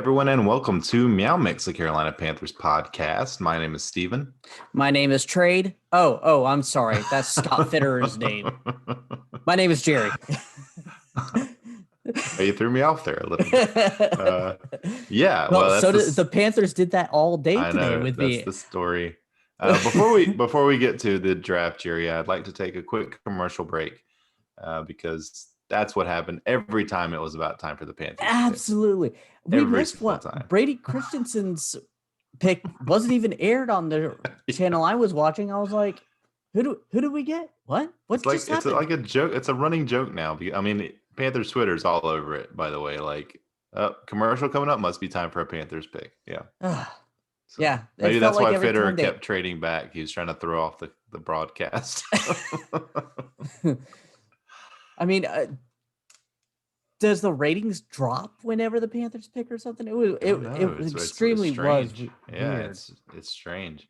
everyone, and welcome to MeowMix, the Carolina Panthers podcast. My name is Steven. My name is Trade. I'm sorry. That's Scott Fitterer's name. My name is Jerry. You threw me off there a little bit. The Panthers did that all day today with me. That's the story. Before we get to the draft, Jerry, I'd like to take a quick commercial break because that's what happened every time it was about time for the Panthers. Absolutely. We missed one. Brady Christensen's pick wasn't even aired on the channel I was watching. I was like, who do we get? What? What's just happened? It's like a joke. It's a running joke now. I mean, Panthers Twitter's all over it, by the way. Like, commercial coming up, must be time for a Panthers pick. Yeah. Yeah. Maybe that's why Fitterer kept trading back. He was trying to throw off the broadcast. I mean, does the ratings drop whenever the Panthers pick or something? It was extremely strange. Weird. It's strange.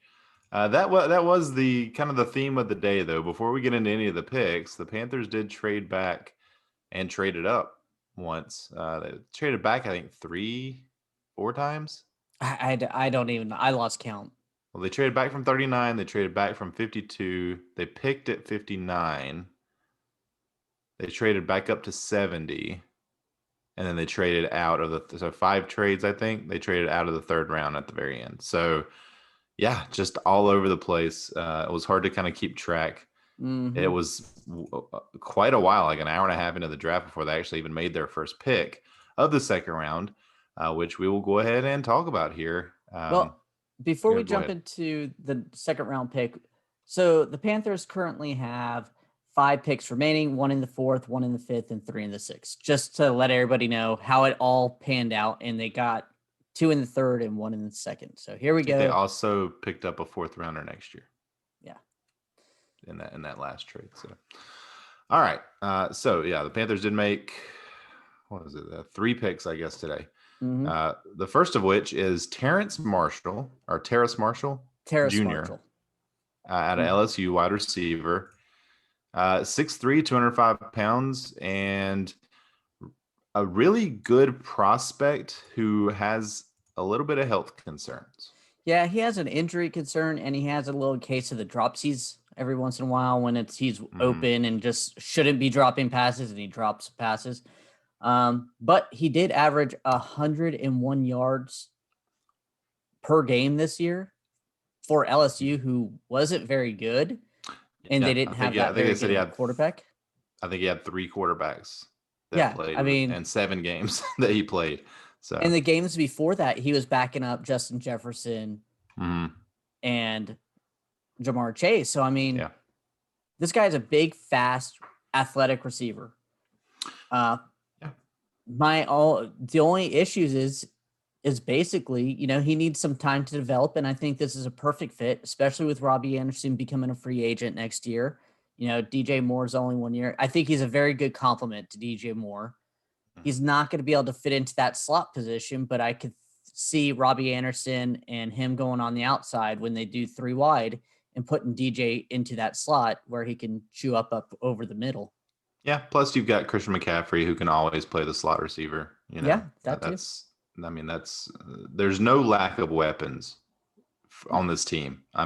That was the kind of the theme of the day, though. Before we get into any of the picks, the Panthers did trade back and traded up once. They traded back, I think, 3-4 times. I lost count. Well, they traded back from 39. They traded back from 52. They picked at 59. They traded back up to 70. And then they traded out of so 5 trades, I think. They traded out of the third round at the very end. So, yeah, just all over the place. It was hard to kind of keep track. Mm-hmm. It was quite a while, like an hour and a half into the draft before they actually even made their first pick of the second round, which we will go ahead and talk about here. Before we jump into the second round pick, so the Panthers currently have 5 picks remaining, 1 in the 4th, 1 in the 5th, and 3 in the 6th, just to let everybody know how it all panned out. And they got 2 in the 3rd and 1 in the 2nd. So here we go. They also picked up a 4th rounder next year. Yeah. In that last trade. So, all right. The Panthers did make, 3 picks, I guess, today. Mm-hmm. The first of which is Terrence Marshall Jr. Marshall. Out of LSU, wide receiver. 6'3", 205 pounds, and a really good prospect who has a little bit of health concerns. Yeah, he has an injury concern, and he has a little case of the dropsies every once in a while when he's open and just shouldn't be dropping passes, and he drops passes. But he did average 101 yards per game this year for LSU, who wasn't very good. And they didn't have that very good quarterback. I think he had 3 quarterbacks that played and 7 games that he played. So in the games before that, he was backing up Justin Jefferson and Jamar Chase. So, this guy's a big, fast, athletic receiver. The only issues is basically, he needs some time to develop. And I think this is a perfect fit, especially with Robbie Anderson becoming a free agent next year. DJ Moore's only 1 year. I think he's a very good complement to DJ Moore. He's not going to be able to fit into that slot position, but I could see Robbie Anderson and him going on the outside when they do 3 wide and putting DJ into that slot where he can chew up over the middle. Yeah. Plus you've got Christian McCaffrey, who can always play the slot receiver. Yeah, there's no lack of weapons on this team. I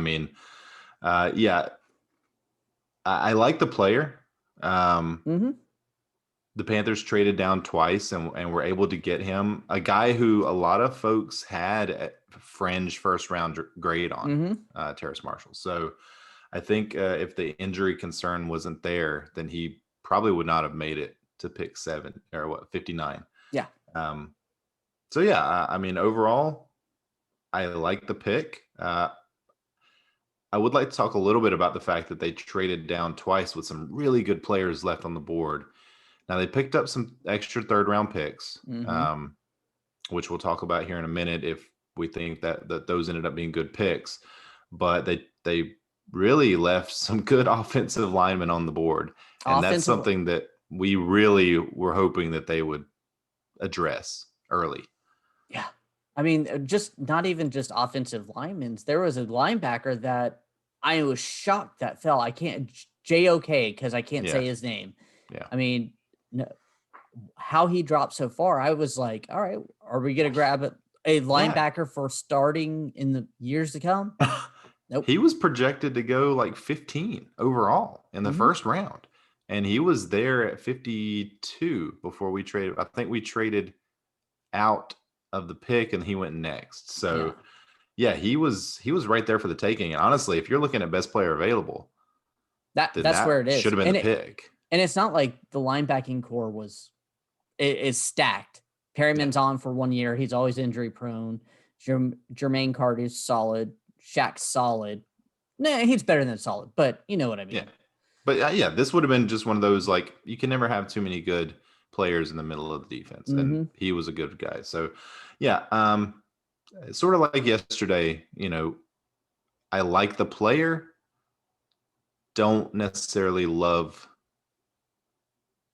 like the player. The Panthers traded down twice and were able to get him, a guy who a lot of folks had a fringe first round grade on, Terrence Marshall. So I think if the injury concern wasn't there, then he probably would not have made it to pick 59. Yeah. Overall, I like the pick. I would like to talk a little bit about the fact that they traded down twice with some really good players left on the board. Now, they picked up some extra third-round picks, which we'll talk about here in a minute if we think that those ended up being good picks. But they really left some good offensive linemen on the board. And that's something that we really were hoping that they would address early. Yeah. Just not even just offensive linemen. There was a linebacker that I was shocked that fell. I can't JOK because I can't say his name. Yeah. No, how he dropped so far, I was like, all right, are we going to grab a linebacker for starting in the years to come? Nope. He was projected to go like 15 overall in the first round. And he was there at 52 before we traded. I think we traded out of the pick and he went next. So yeah, he was right there for the taking. And honestly, if you're looking at best player available, that's where it is. Should have been the pick. And it's not like the linebacking core is stacked. Perryman's on for 1 year. He's always injury prone. Jermaine Carter's solid. Shaq's solid. Nah, he's better than solid, but you know what I mean. Yeah. But this would have been just one of those, like, you can never have too many good players in the middle of the defense. And he was a good guy. So yeah, sort of like yesterday, I like the player, don't necessarily love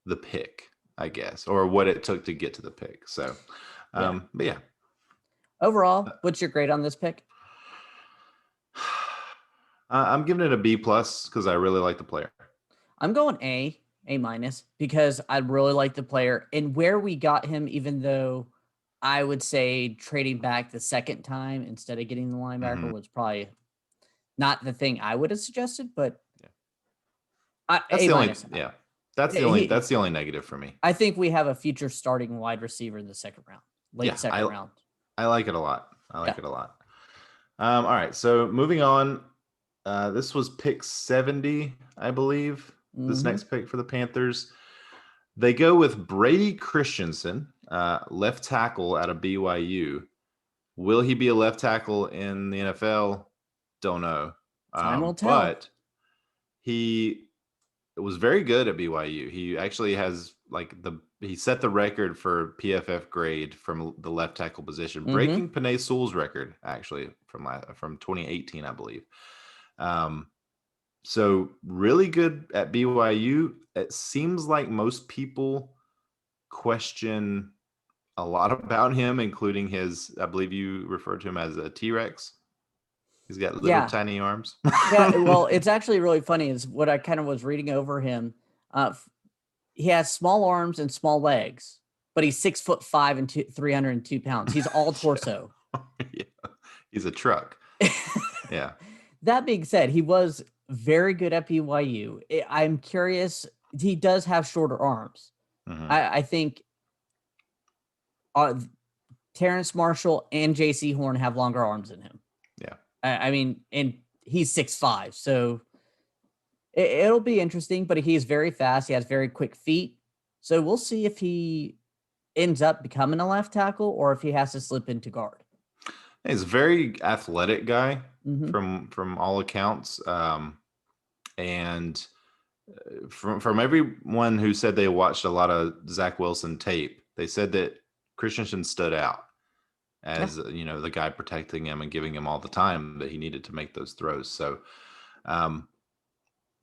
the pick, I guess, or what it took to get to the pick. So, but yeah. Overall, what's your grade on this pick? I'm giving it a B+ because I really like the player. I'm going A minus because I really like the player and where we got him, even though I would say trading back the second time instead of getting the linebacker was probably not the thing I would have suggested, but that's A the minus. That's the only negative for me. I think we have a future starting wide receiver in the second round, second round. I like it a lot. All right, so moving on. This was pick 70, I believe. This next pick for the Panthers. They go with Brady Christensen, left tackle out of BYU. Will he be a left tackle in the NFL? Don't know. Time will tell. But he was very good at BYU. He actually has he set the record for PFF grade from the left tackle position, breaking Penei Sewell's record actually from 2018, I believe. So really good at BYU. It seems like most people question a lot about him, including his, I believe you referred to him as a T-Rex. He's got little tiny arms. Well, it's actually really funny is what I kind of was reading over him. He has small arms and small legs, but he's 6'5" and 302 pounds. He's all torso. Yeah. He's a truck. Yeah. That being said, he was very good at BYU. I'm curious. He does have shorter arms. I think Terrence Marshall and J.C. Horn have longer arms than him. Yeah. I mean, and he's 6'5", so it'll be interesting, but he's very fast. He has very quick feet. So we'll see if he ends up becoming a left tackle or if he has to slip into guard. He's a very athletic guy from all accounts. And from everyone who said they watched a lot of Zach Wilson tape, they said that Christensen stood out as, the guy protecting him and giving him all the time that he needed to make those throws. So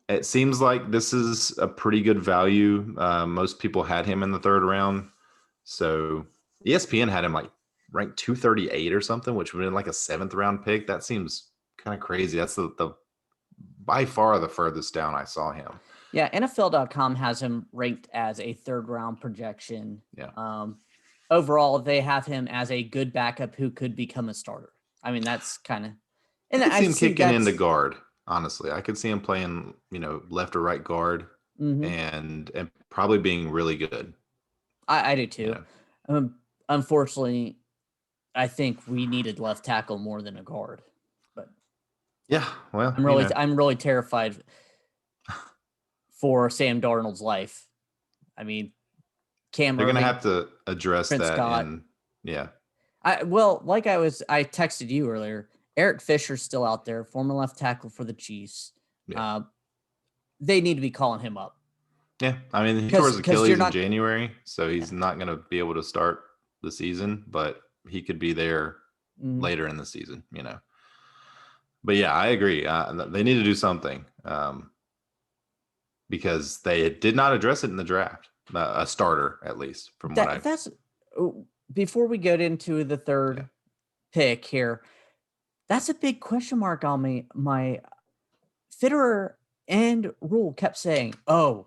it seems like this is a pretty good value. Most people had him in the third round. So ESPN had him ranked 238 or something, which would have been like a 7th round pick. That seems kind of crazy. That's the by far the furthest down I saw him. Yeah, NFL.com has him ranked as a 3rd round projection. Yeah. Overall, they have him as a good backup who could become a starter. I mean, that's kind of. And I see him kicking into guard. Honestly, I could see him playing, left or right guard, and probably being really good. I do too. Unfortunately, I think we needed left tackle more than a guard. But yeah, well, I'm really terrified for Sam Darnold's life. I mean, they're going to have to address Prince that. Scott. I texted you earlier. Eric Fisher's still out there, former left tackle for the Chiefs. Yeah. They need to be calling him up. Yeah, I mean, he tore his Achilles in January, so he's not going to be able to start the season, but he could be there later in the season, But yeah, I agree. They need to do something because they did not address it in the draft. A starter, at least, from what I've. That's before we get into the third pick here. That's a big question mark on me. My Fitterer and Rule kept saying, "Oh,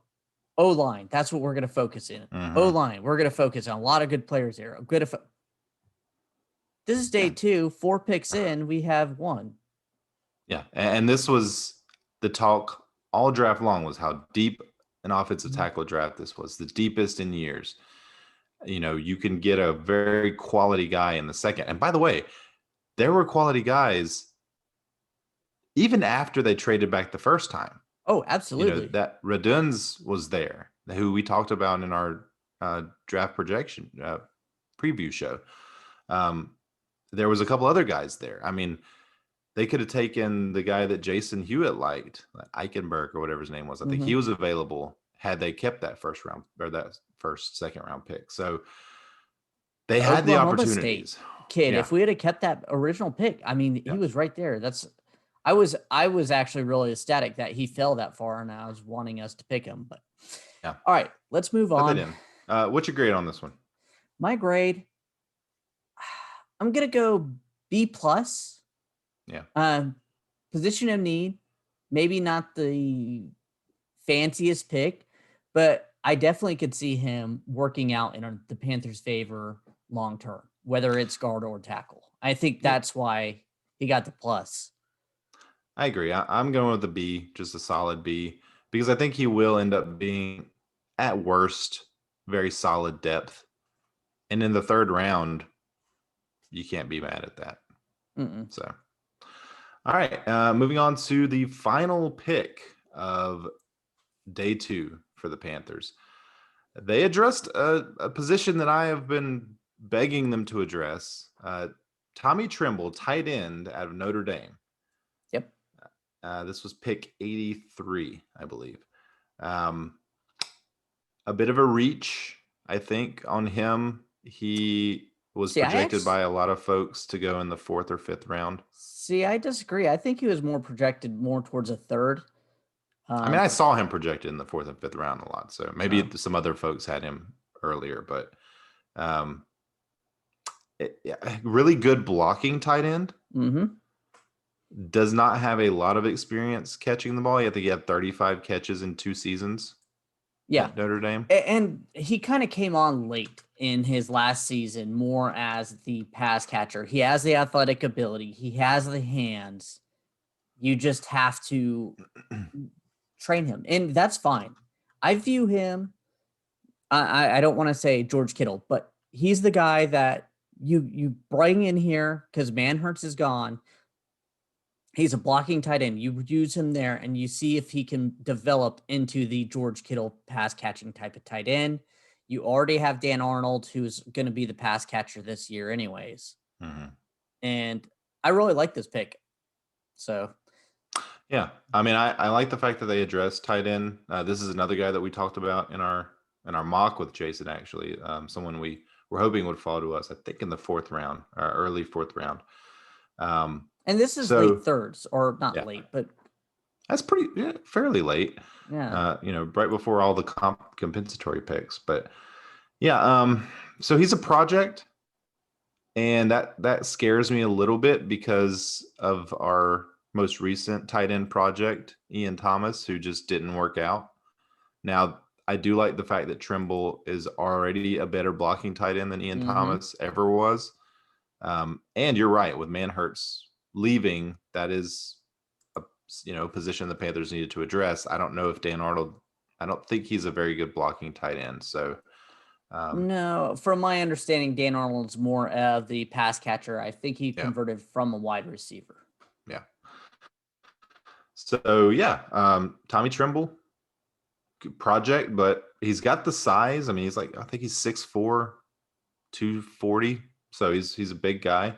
O-line. That's what we're going to focus in. O-line. We're going to focus on a lot of good players here. This is day 2, 4 picks in. We have 1. Yeah, and this was the talk all draft long, was how deep an offensive tackle draft this was, the deepest in years. You can get a very quality guy in the second. And by the way, there were quality guys even after they traded back the first time. Oh, absolutely. That Raduns was there, who we talked about in our draft projection preview show. There was a couple other guys there. I mean, they could have taken the guy that Jason Hewitt liked, Eichenberg or whatever his name was. I think he was available had they kept that first round or that second round pick. So they had the opportunities. Kid, if we had kept that original pick, I mean, he was right there. I was actually really ecstatic that he fell that far, and I was wanting us to pick him. But yeah. All right, let's move on. What's your grade on this one? My grade, I'm gonna go B+. Yeah. Position of need, maybe not the fanciest pick, but I definitely could see him working out in the Panthers' favor long term, whether it's guard or tackle. I think that's why he got the plus. I agree. I'm going with the B, just a solid B, because I think he will end up being, at worst, very solid depth. And in the third round, you can't be mad at that. So, all right. Moving on to the final pick of day 2 for the Panthers. They addressed a position that I have been begging them to address. Tommy Tremble, tight end out of Notre Dame. Yep. This was pick 83, I believe. A bit of a reach, I think, on him. He was projected by a lot of folks to go in the 4th or 5th round. See, I disagree. I think he was more projected towards a 3rd. I mean, I saw him projected in the 4th and 5th round a lot, so maybe some other folks had him earlier, but really good blocking tight end. Does not have a lot of experience catching the ball. I think he had 35 catches in 2 seasons. At Notre Dame. And he kind of came on late in his last season, more as the pass catcher. He has the athletic ability. He has the hands. You just have to train him, and that's fine. I view him, I don't want to say George Kittle, but he's the guy that you bring in here because Manhurts is gone. He's a blocking tight end. You use him there, and you see if he can develop into the George Kittle pass catching type of tight end. You already have Dan Arnold, who's going to be the pass catcher this year anyways. And I really like this pick. So, yeah, I mean, I like the fact that they addressed tight end. This is another guy that we talked about in our mock with Jason, actually. Someone we were hoping would fall to us, I think, in the 4th round, or early 4th round. And this is late thirds, or not late, but that's fairly late. Yeah. Right before all the compensatory picks. But so he's a project, and that scares me a little bit because of our most recent tight end project, Ian Thomas, who just didn't work out. Now, I do like the fact that Tremble is already a better blocking tight end than Ian Thomas ever was. And you're right, with Manhurts leaving, that is a position the Panthers needed to address. I don't know if Dan Arnold, I don't think he's a very good blocking tight end. So no, from my understanding, Dan Arnold's more of the pass catcher. I think he converted from a wide receiver. Yeah. So Tommy Tremble, good project, but he's got the size. I mean, I think he's 6'4", 240. So he's a big guy.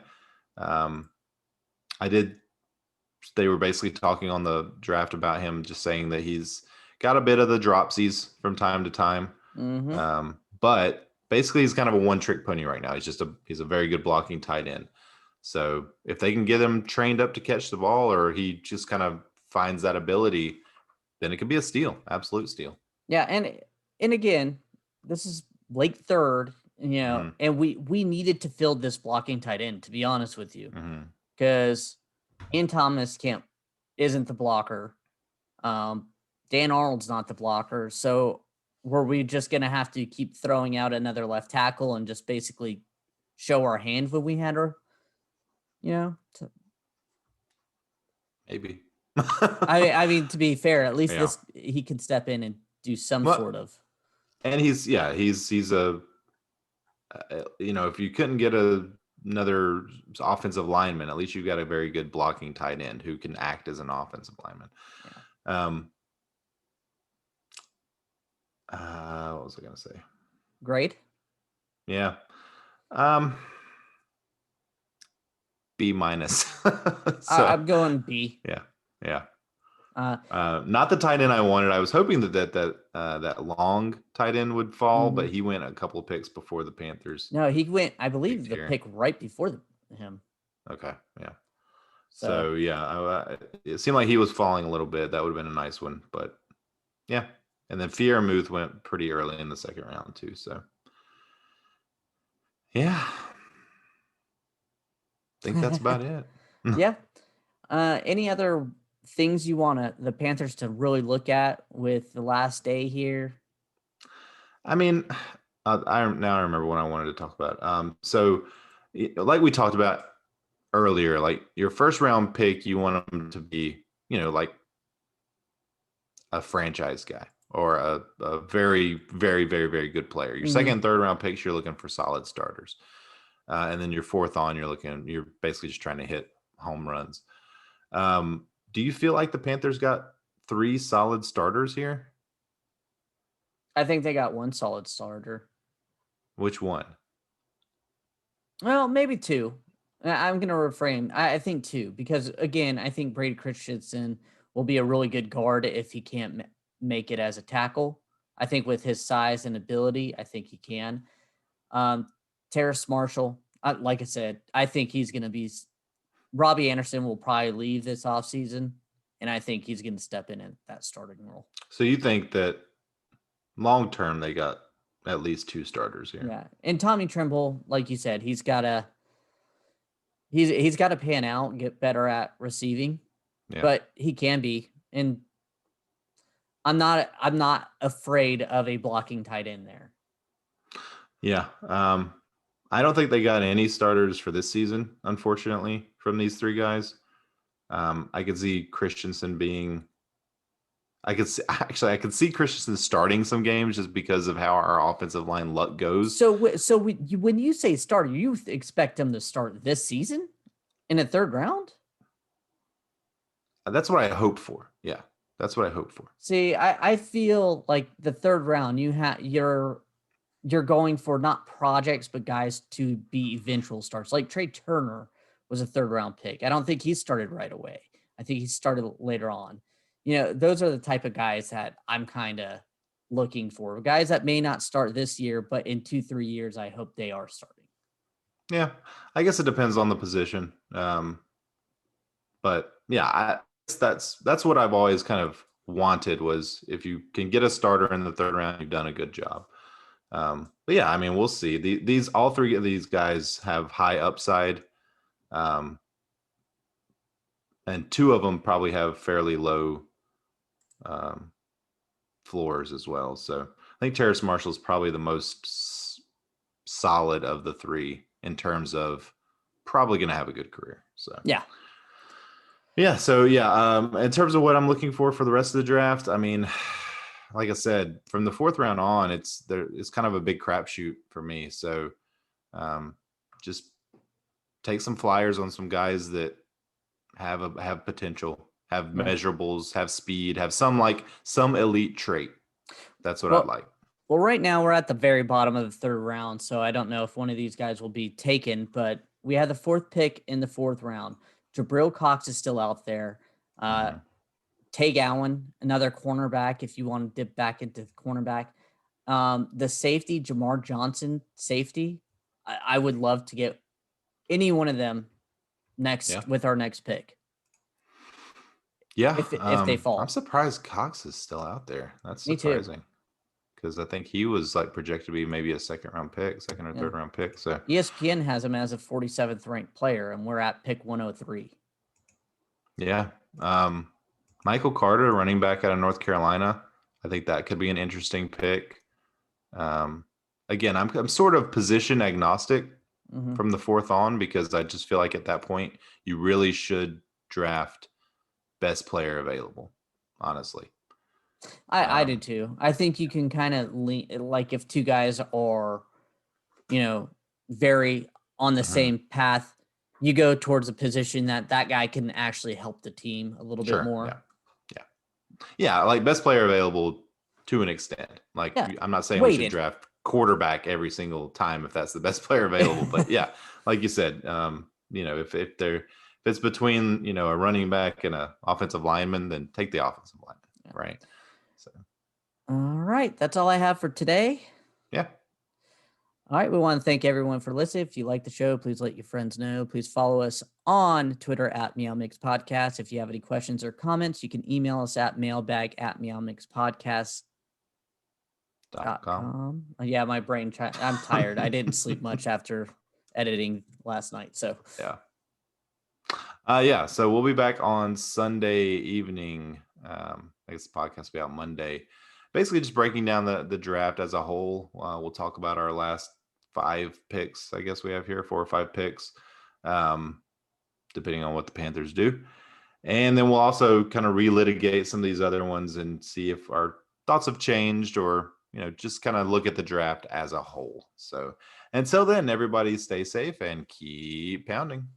They were basically talking on the draft about him, just saying that he's got a bit of the dropsies from time to time. But basically he's kind of a one-trick pony right now. He's a very good blocking tight end. So if they can get him trained up to catch the ball, or he just kind of finds that ability, then it could be a steal, absolute steal. Yeah, and again, this is late 3rd, and we needed to fill this blocking tight end, to be honest with you, because Ian Thomas isn't the blocker. Dan Arnold's not the blocker, so were we just going to have to keep throwing out another left tackle and just basically show our hand when we had our, Maybe. I mean, to be fair, at least he can step in and do some sort of. And he's a, if you couldn't get another offensive lineman, at least you've got a very good blocking tight end who can act as an offensive lineman. Yeah. What was I going to say? Grade? Yeah. B minus. So, I'm going B. Yeah. Yeah. Not the tight end I wanted. I was hoping that long tight end would fall, but he went a couple of picks before the Panthers. No, he went, I believe, the pick right before him. Okay, yeah. So yeah, it seemed like he was falling a little bit. That would have been a nice one, but yeah. And then Freiermuth went pretty early in the second round too. So yeah, I think that's about it. Yeah. Any other things you want the Panthers to really look at with the last day here? I mean, I remember what I wanted to talk about. So like we talked about earlier, like your first round pick, you want them to be, like a franchise guy or a very, very, very, very good player. Your second and third round picks, you're looking for solid starters. And then your fourth on, you're basically just trying to hit home runs. Do you feel like the Panthers got 3 solid starters here? I think they got 1 solid starter. Which one? Well, maybe 2. I'm going to reframe. I think 2, because again, I think Brady Christensen will be a really good guard if he can't make it as a tackle. I think with his size and ability, I think he can. Terrence Marshall, like I said, I think he's going to be. Robbie Anderson will probably leave this offseason, and I think he's going to step in that starting role. So you think that long term they got at least 2 starters here? Yeah, and Tommy Tremble, like you said, he's got to pan out and get better at receiving, but he can be. And I'm not afraid of a blocking tight end there. Yeah. I don't think they got any starters for this season, unfortunately, from these 3 guys. I could see Christensen being. I could see Christensen starting some games just because of how our offensive line luck goes. So when you say starter, you expect him to start this season in a third round? That's what I hope for. Yeah, that's what I hope for. See, I feel like the third round, you're going for not projects, but guys to be eventual starts. Like Trey Turner was a third round pick. I don't think he started right away. I think he started later on. Those are the type of guys that I'm kind of looking for. Guys that may not start this year, but in 2-3 years, I hope they are starting. Yeah, I guess it depends on the position. But yeah, that's what I've always kind of wanted, was if you can get a starter in the third round, you've done a good job. But yeah, I mean, we'll see. All 3 of these guys have high upside. And 2 of them probably have fairly low floors as well. So I think Terrence Marshall is probably the most solid of the 3 in terms of probably going to have a good career. So yeah. So in terms of what I'm looking for the rest of the draft, I mean, like I said, from the 4th round on, it's kind of a big crapshoot for me. So just take some flyers on some guys that have potential, have measurables, have speed, have some elite trait. That's what I'd like. Well, right now we're at the very bottom of the 3rd round, so I don't know if one of these guys will be taken, but we have the 4th pick in the 4th round. Jabril Cox is still out there. Tay Gowan, another cornerback, if you want to dip back into the cornerback. The safety, Jamar Johnson, safety. I would love to get any one of them next with our next pick. Yeah, if they fall. I'm surprised Cox is still out there. That's surprising, because I think he was projected to be maybe a second or third round pick. So ESPN has him as a 47th ranked player, and we're at pick 103. Yeah. Michael Carter, running back out of North Carolina. I think that could be an interesting pick. Again, I'm sort of position agnostic from the 4th on, because I just feel like at that point you really should draft best player available, honestly. I do too. I think you can kind of like if two guys are, very on the same path, you go towards a position that guy can actually help the team a little bit more. Yeah, like best player available to an extent. Like, I'm not saying we should draft quarterback every single time if that's the best player available, but yeah, like you said, if it's between a running back and a offensive lineman, then take the offensive lineman, right? So, all right, that's all I have for today. Yeah. All right, we want to thank everyone for listening. If you like the show, please let your friends know. Please follow us on Twitter at MeowMix Podcast. If you have any questions or comments, you can email us at mailbag@meowmixpodcast.com. Yeah, my brain. I'm tired. I didn't sleep much after editing last night. So yeah. So we'll be back on Sunday evening. I guess the podcast will be out Monday. Basically, just breaking down the draft as a whole. We'll talk about our last 5 picks. I guess we have here 4 or 5 picks, depending on what the Panthers do. And then we'll also kind of relitigate some of these other ones and see if our thoughts have changed, or just kind of look at the draft as a whole. So until then, everybody stay safe and keep pounding.